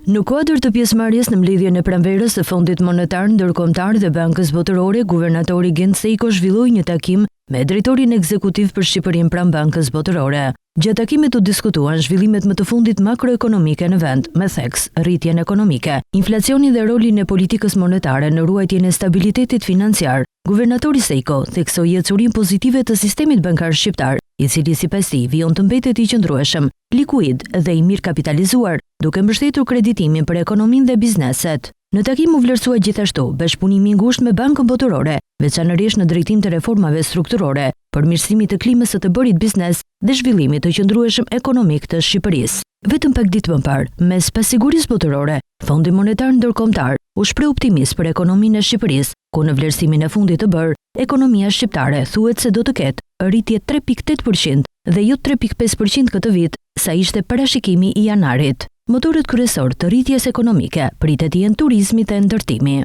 Në kuadër të pjesëmarrjes në mbledhjen e pranverës së Fondit Monetar Ndërkombëtar dhe Bankës Botërore, guvernatori Gent Seiko zhvilloi një takim me drejtorin ekzekutiv për Shqipërinë pranë Bankës Botërore. Gjatë takimit u diskutuan zhvillimet më të fundit makroekonomike në vend, me theks rritjen ekonomike, inflacionin dhe rolin e politikës monetare në ruajtjen e stabilitetit financiar. Guvernatori Seiko theksoi ecurinë pozitive të sistemit bankar shqiptar, i cili sipas tij vijon të mbetet i qëndrueshëm, likuid dhe i mirë kapitalizuar, duke mbështetur kreditimin për ekonominë dhe bizneset. Në takim u vlerësua gjithashtu bashkëpunimi i ngushtë me Bankën Botërore, veçanërisht në drejtim të reformave strukturore, përmirësimit të klimës së të bërit biznes dhe zhvillimit të qëndrueshëm ekonomik të Shqipërisë. Vetëm pak ditë më parë, mes pasigurisë botërore, Fondi Monetar Ndërkombëtar u shpreh optimist për ekonominë e Shqipërisë, ku në vlerësimin e fundit të bërë, ekonomia shqiptare thuhet se do të ketë rritje 3.8% dhe jo 3.5% këtë vit, sa ishte parashikimi i janarit. Motorët kryesor të rritjes ekonomike pritet të jenë turizmi dhe ndërtimi.